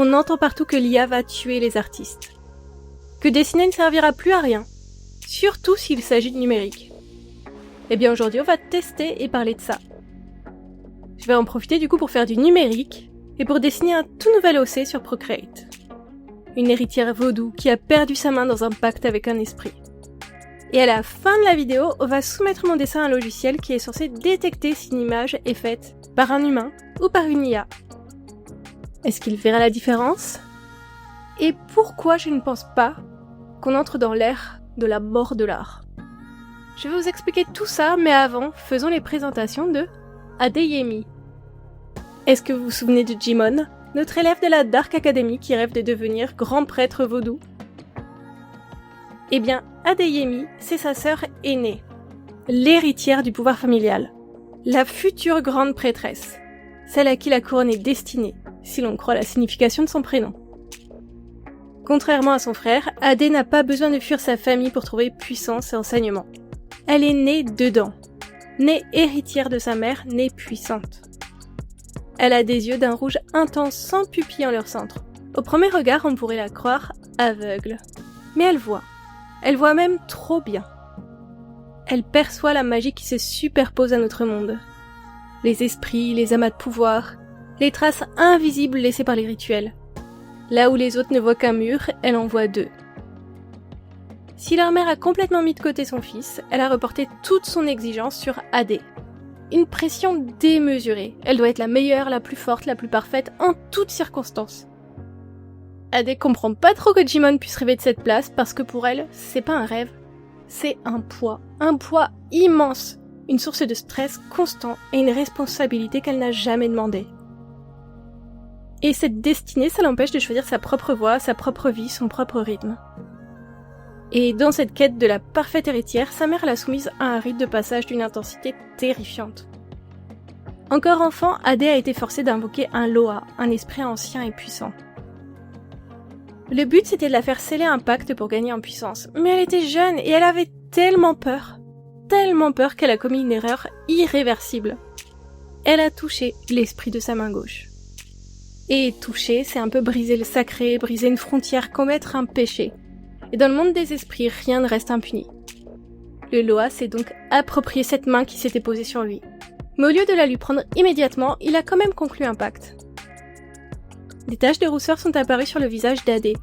On entend partout que l'IA va tuer les artistes. Que dessiner ne servira plus à rien, surtout s'il s'agit de numérique. Eh bien aujourd'hui on va tester et parler de ça. Je vais en profiter du coup pour faire du numérique et pour dessiner un tout nouvel OC sur Procreate. Une héritière vaudou qui a perdu sa main dans un pacte avec un esprit. Et à la fin de la vidéo, on va soumettre mon dessin à un logiciel qui est censé détecter si une image est faite par un humain ou par une IA. Est-ce qu'il verra la différence ? Et pourquoi je ne pense pas qu'on entre dans l'ère de la mort de l'art ? Je vais vous expliquer tout ça, mais avant, faisons les présentations de Adeyemi. Est-ce que vous vous souvenez de Jimon, notre élève de la Dark Academy qui rêve de devenir grand prêtre vaudou ? Eh bien, Adeyemi, c'est sa sœur aînée, l'héritière du pouvoir familial, la future grande prêtresse, celle à qui la couronne est destinée, si l'on croit la signification de son prénom. Contrairement à son frère, Adé n'a pas besoin de fuir sa famille pour trouver puissance et enseignement. Elle est née dedans, née héritière de sa mère, née puissante. Elle a des yeux d'un rouge intense sans pupille en leur centre. Au premier regard, on pourrait la croire aveugle. Mais elle voit même trop bien. Elle perçoit la magie qui se superpose à notre monde. Les esprits, les amas de pouvoir, les traces invisibles laissées par les rituels. Là où les autres ne voient qu'un mur, elle en voit deux. Si leur mère a complètement mis de côté son fils, elle a reporté toute son exigence sur Adé. Une pression démesurée. Elle doit être la meilleure, la plus forte, la plus parfaite, en toutes circonstances. Adé comprend pas trop que Jimon puisse rêver de cette place parce que pour elle, c'est pas un rêve, c'est un poids immense, une source de stress constant et une responsabilité qu'elle n'a jamais demandé. Et cette destinée, ça l'empêche de choisir sa propre voie, sa propre vie, son propre rythme. Et dans cette quête de la parfaite héritière, sa mère l'a soumise à un rite de passage d'une intensité terrifiante. Encore enfant, Adé a été forcée d'invoquer un Loa, un esprit ancien et puissant. Le but, c'était de la faire sceller un pacte pour gagner en puissance, mais elle était jeune et elle avait tellement peur qu'elle a commis une erreur irréversible. Elle a touché l'esprit de sa main gauche. Et toucher, c'est un peu briser le sacré, briser une frontière, commettre un péché. Et dans le monde des esprits, rien ne reste impuni. Le Loa s'est donc approprié cette main qui s'était posée sur lui. Mais au lieu de la lui prendre immédiatement, il a quand même conclu un pacte. Des taches de rousseur sont apparues sur le visage d'Adé.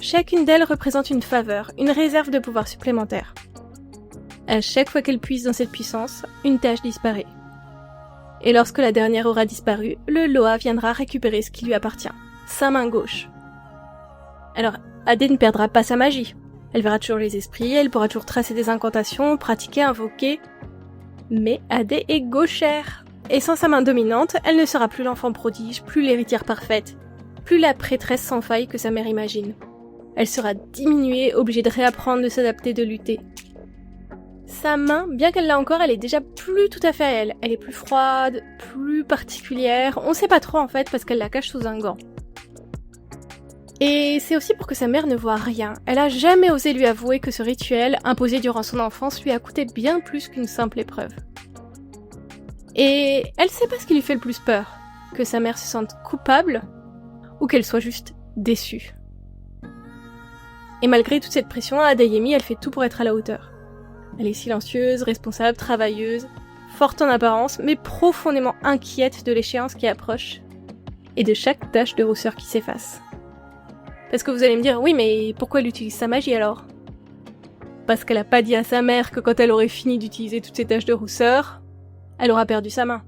Chacune d'elles représente une faveur, une réserve de pouvoir supplémentaire. À chaque fois qu'elle puise dans cette puissance, une tache disparaît. Et lorsque la dernière aura disparu, le Loa viendra récupérer ce qui lui appartient, sa main gauche. Alors, Adé ne perdra pas sa magie. Elle verra toujours les esprits, elle pourra toujours tracer des incantations, pratiquer, invoquer. Mais Adé est gauchère. Et sans sa main dominante, elle ne sera plus l'enfant prodige, plus l'héritière parfaite, plus la prêtresse sans faille que sa mère imagine. Elle sera diminuée, obligée de réapprendre, de s'adapter, de lutter. Sa main, bien qu'elle l'a encore, elle est déjà plus tout à fait à elle. Elle est plus froide, plus particulière. On sait pas trop en fait parce qu'elle la cache sous un gant. Et c'est aussi pour que sa mère ne voie rien. Elle a jamais osé lui avouer que ce rituel, imposé durant son enfance, lui a coûté bien plus qu'une simple épreuve. Et elle sait pas ce qui lui fait le plus peur. Que sa mère se sente coupable ou qu'elle soit juste déçue. Et malgré toute cette pression, Adeyemi, elle fait tout pour être à la hauteur. Elle est silencieuse, responsable, travailleuse, forte en apparence, mais profondément inquiète de l'échéance qui approche et de chaque tache de rousseur qui s'efface. Parce que vous allez me dire, oui, mais pourquoi elle utilise sa magie alors ? Parce qu'elle a pas dit à sa mère que quand elle aurait fini d'utiliser toutes ces taches de rousseur, elle aura perdu sa main.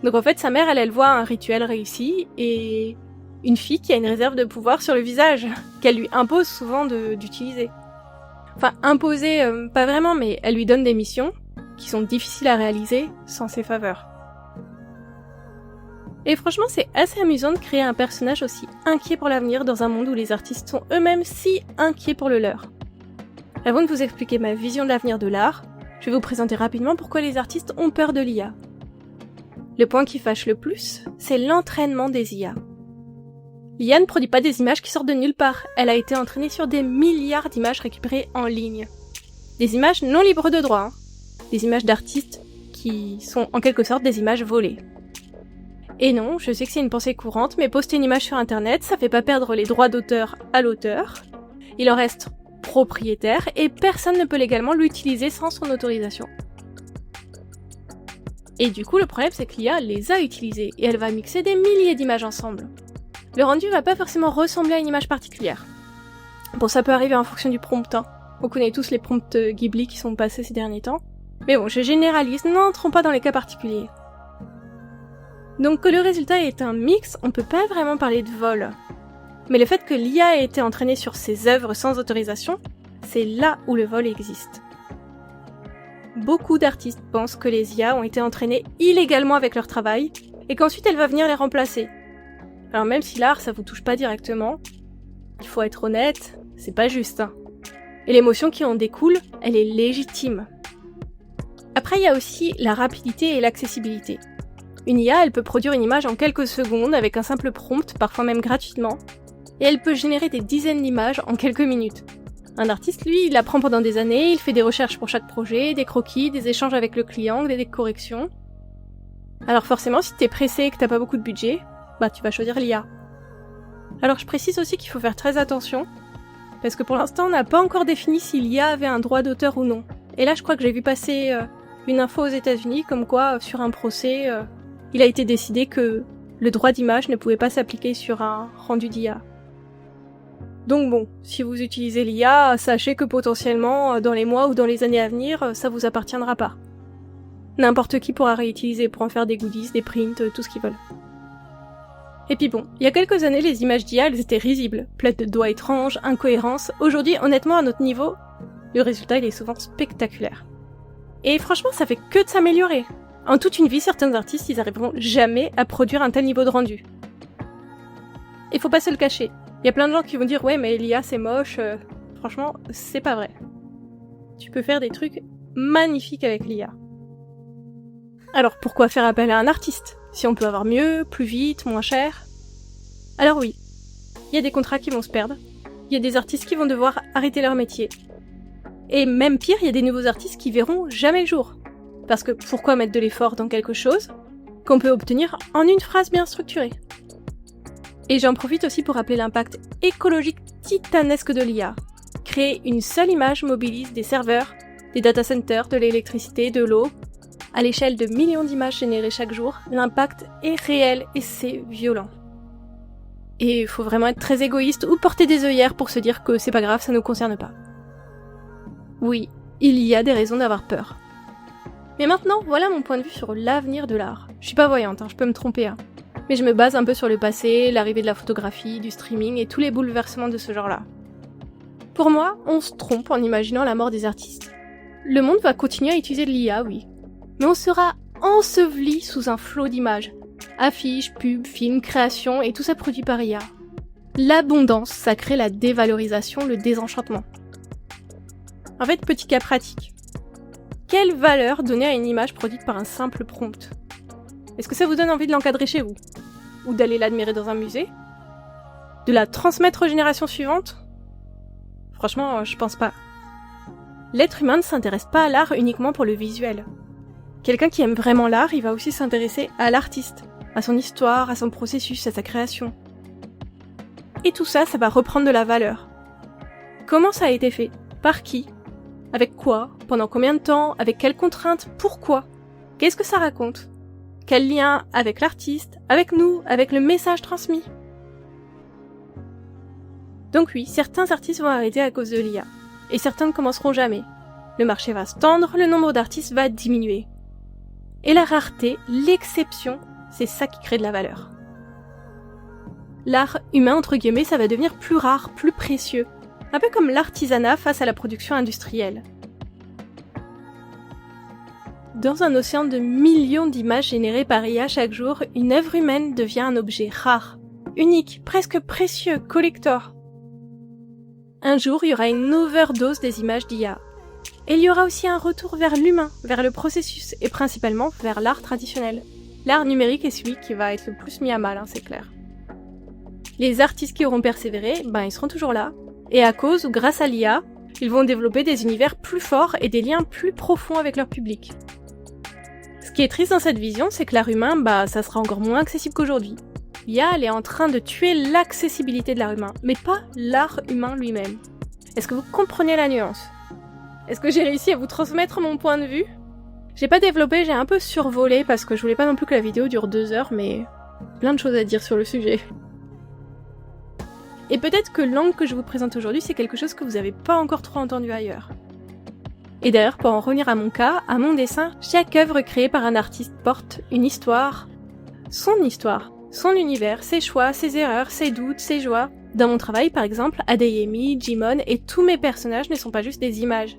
Donc en fait, sa mère, elle voit un rituel réussi et une fille qui a une réserve de pouvoir sur le visage, qu'elle lui impose souvent d'utiliser. Enfin, imposer, pas vraiment, mais elle lui donne des missions qui sont difficiles à réaliser sans ses faveurs. Et franchement, c'est assez amusant de créer un personnage aussi inquiet pour l'avenir dans un monde où les artistes sont eux-mêmes si inquiets pour le leur. Avant de vous expliquer ma vision de l'avenir de l'art, je vais vous présenter rapidement pourquoi les artistes ont peur de l'IA. Le point qui fâche le plus, c'est l'entraînement des IA. L'IA ne produit pas des images qui sortent de nulle part, elle a été entraînée sur des milliards d'images récupérées en ligne. Des images non libres de droit, des images d'artistes qui sont en quelque sorte des images volées. Et non, je sais que c'est une pensée courante, mais poster une image sur internet, ça fait pas perdre les droits d'auteur à l'auteur. Il en reste propriétaire et personne ne peut légalement l'utiliser sans son autorisation. Et du coup, le problème c'est que l'IA les a utilisées et elle va mixer des milliers d'images ensemble. Le rendu va pas forcément ressembler à une image particulière. Bon, ça peut arriver en fonction du prompt, hein. On connaît tous les prompts Ghibli qui sont passés ces derniers temps. Mais bon, je généralise, n'entrons pas dans les cas particuliers. Donc que le résultat est un mix, on peut pas vraiment parler de vol. Mais le fait que l'IA ait été entraînée sur ces œuvres sans autorisation, c'est là où le vol existe. Beaucoup d'artistes pensent que les IA ont été entraînées illégalement avec leur travail, et qu'ensuite elle va venir les remplacer. Alors même si l'art ça vous touche pas directement, il faut être honnête, c'est pas juste. Hein. Et l'émotion qui en découle, elle est légitime. Après il y a aussi la rapidité et l'accessibilité. Une IA elle peut produire une image en quelques secondes avec un simple prompt, parfois même gratuitement, et elle peut générer des dizaines d'images en quelques minutes. Un artiste, lui, il apprend pendant des années, il fait des recherches pour chaque projet, des croquis, des échanges avec le client, des corrections. Alors forcément, si t'es pressé et que t'as pas beaucoup de budget, bah tu vas choisir l'IA. Alors je précise aussi qu'il faut faire très attention, parce que pour l'instant, on n'a pas encore défini si l'IA avait un droit d'auteur ou non. Et là, je crois que j'ai vu passer une info aux États-Unis, comme quoi, sur un procès, il a été décidé que le droit d'image ne pouvait pas s'appliquer sur un rendu d'IA. Donc bon, si vous utilisez l'IA, sachez que potentiellement, dans les mois ou dans les années à venir, ça vous appartiendra pas. N'importe qui pourra réutiliser pour en faire des goodies, des prints, tout ce qu'ils veulent. Et puis bon, il y a quelques années, les images d'IA, elles étaient risibles, pleines de doigts étranges, incohérences. Aujourd'hui, honnêtement, à notre niveau, le résultat, il est souvent spectaculaire. Et franchement, ça fait que de s'améliorer. En toute une vie, certains artistes, ils arriveront jamais à produire un tel niveau de rendu. Et faut pas se le cacher. Il y a plein de gens qui vont dire « Ouais, mais l'IA, c'est moche. » Franchement, c'est pas vrai. Tu peux faire des trucs magnifiques avec l'IA. Alors pourquoi faire appel à un artiste, si on peut avoir mieux, plus vite, moins cher? Alors oui, il y a des contrats qui vont se perdre. Il y a des artistes qui vont devoir arrêter leur métier. Et même pire, il y a des nouveaux artistes qui verront jamais le jour. Parce que pourquoi mettre de l'effort dans quelque chose qu'on peut obtenir en une phrase bien structurée? Et j'en profite aussi pour rappeler l'impact écologique titanesque de l'IA. Créer une seule image mobilise des serveurs, des data centers, de l'électricité, de l'eau. À l'échelle de millions d'images générées chaque jour, l'impact est réel et c'est violent. Et il faut vraiment être très égoïste ou porter des œillères pour se dire que c'est pas grave, ça nous concerne pas. Oui, il y a des raisons d'avoir peur. Mais maintenant, voilà mon point de vue sur l'avenir de l'art. Je suis pas voyante, je peux me tromper, mais je me base un peu sur le passé, l'arrivée de la photographie, du streaming et tous les bouleversements de ce genre-là. Pour moi, on se trompe en imaginant la mort des artistes. Le monde va continuer à utiliser de l'IA, oui. Mais on sera enseveli sous un flot d'images. Affiches, pubs, films, créations et tout ça produit par IA. L'abondance, ça crée la dévalorisation, le désenchantement. En fait, petit cas pratique. Quelle valeur donner à une image produite par un simple prompt ? Est-ce que ça vous donne envie de l'encadrer chez vous ? Ou d'aller l'admirer dans un musée ? De la transmettre aux générations suivantes ? Franchement, je pense pas. L'être humain ne s'intéresse pas à l'art uniquement pour le visuel. Quelqu'un qui aime vraiment l'art, il va aussi s'intéresser à l'artiste, à son histoire, à son processus, à sa création. Et tout ça, ça va reprendre de la valeur. Comment ça a été fait ? Par qui ? Avec quoi ? Pendant combien de temps ? Avec quelles contraintes ? Pourquoi ? Qu'est-ce que ça raconte ? Quel lien avec l'artiste, avec nous, avec le message transmis ? Donc oui, certains artistes vont arrêter à cause de l'IA. Et certains ne commenceront jamais. Le marché va se tendre, le nombre d'artistes va diminuer. Et la rareté, l'exception, c'est ça qui crée de la valeur. L'art humain, entre guillemets, ça va devenir plus rare, plus précieux. Un peu comme l'artisanat face à la production industrielle. Dans un océan de millions d'images générées par IA chaque jour, une œuvre humaine devient un objet rare, unique, presque précieux, collector. Un jour, il y aura une overdose des images d'IA. Et il y aura aussi un retour vers l'humain, vers le processus, et principalement vers l'art traditionnel. L'art numérique est celui qui va être le plus mis à mal, c'est clair. Les artistes qui auront persévéré, ils seront toujours là. Et à cause ou grâce à l'IA, ils vont développer des univers plus forts et des liens plus profonds avec leur public. Ce qui est triste dans cette vision, c'est que l'art humain, ça sera encore moins accessible qu'aujourd'hui. L'IA, elle est en train de tuer l'accessibilité de l'art humain, mais pas l'art humain lui-même. Est-ce que vous comprenez la nuance? Est-ce que j'ai réussi à vous transmettre mon point de vue? J'ai pas développé, j'ai un peu survolé parce que je voulais pas non plus que la vidéo dure 2 heures, mais plein de choses à dire sur le sujet. Et peut-être que l'angle que je vous présente aujourd'hui, c'est quelque chose que vous avez pas encore trop entendu ailleurs. Et d'ailleurs, pour en revenir à mon cas, à mon dessin, chaque œuvre créée par un artiste porte une histoire, son univers, ses choix, ses erreurs, ses doutes, ses joies. Dans mon travail, par exemple, Adeyemi, Jimon et tous mes personnages ne sont pas juste des images.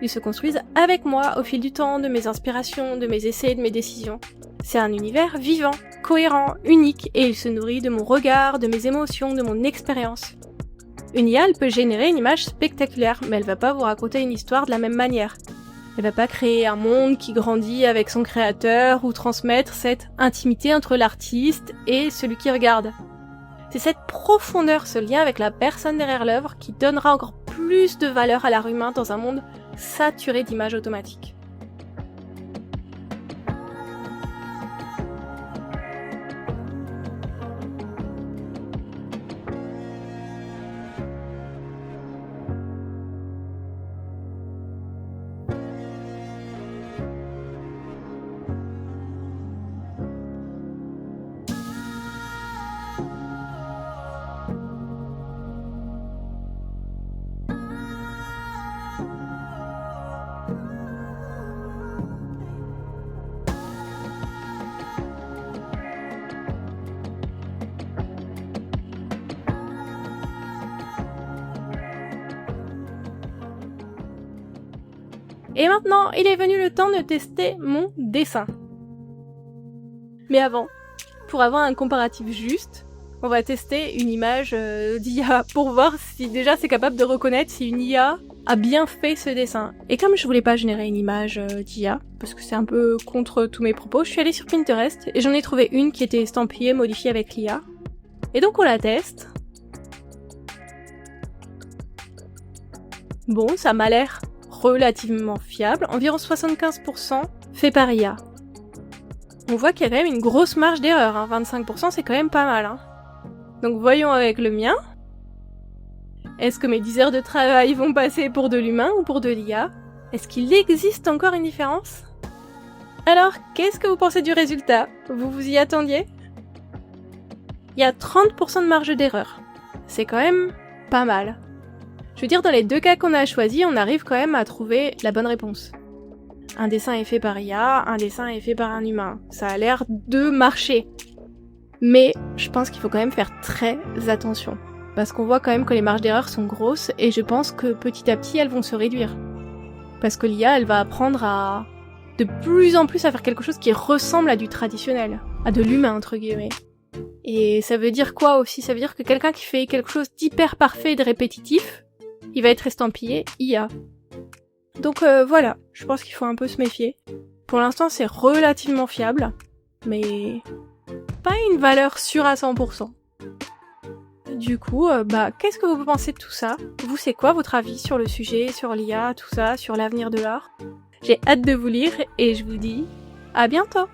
Ils se construisent avec moi au fil du temps, de mes inspirations, de mes essais, de mes décisions. C'est un univers vivant, cohérent, unique, et il se nourrit de mon regard, de mes émotions, de mon expérience. Une IA, elle peut générer une image spectaculaire, mais elle va pas vous raconter une histoire de la même manière. Elle va pas créer un monde qui grandit avec son créateur ou transmettre cette intimité entre l'artiste et celui qui regarde. C'est cette profondeur, ce lien avec la personne derrière l'œuvre qui donnera encore plus de valeur à l'art humain dans un monde saturé d'images automatiques. Et maintenant, il est venu le temps de tester mon dessin. Mais avant, pour avoir un comparatif juste, on va tester une image d'IA pour voir si déjà c'est capable de reconnaître si une IA a bien fait ce dessin. Et comme je voulais pas générer une image d'IA, parce que c'est un peu contre tous mes propos, je suis allée sur Pinterest et j'en ai trouvé une qui était estampillée, modifiée avec l'IA. Et donc on la teste. Bon, ça m'a l'air relativement fiable, environ 75% fait par IA. On voit qu'il y a quand même une grosse marge d'erreur, 25% c'est quand même pas mal. Donc voyons avec le mien. Est-ce que mes 10 heures de travail vont passer pour de l'humain ou pour de l'IA? Est-ce qu'il existe encore une différence? Alors, qu'est-ce que vous pensez du résultat? Vous vous y attendiez? Il y a 30% de marge d'erreur. C'est quand même pas mal. Je veux dire, dans les deux cas qu'on a choisis, on arrive quand même à trouver la bonne réponse. Un dessin est fait par IA, un dessin est fait par un humain. Ça a l'air de marcher. Mais je pense qu'il faut quand même faire très attention. Parce qu'on voit quand même que les marges d'erreur sont grosses et je pense que petit à petit, elles vont se réduire. Parce que l'IA, elle va apprendre à de plus en plus à faire quelque chose qui ressemble à du traditionnel. À de l'humain, entre guillemets. Et ça veut dire quoi aussi? Ça veut dire que quelqu'un qui fait quelque chose d'hyper parfait et de répétitif, il va être estampillé IA. Donc voilà, je pense qu'il faut un peu se méfier. Pour l'instant, c'est relativement fiable, mais pas une valeur sûre à 100%. Du coup, qu'est-ce que vous pensez de tout ça? Vous, c'est quoi votre avis sur le sujet, sur l'IA, tout ça, sur l'avenir de l'art? J'ai hâte de vous lire et je vous dis à bientôt!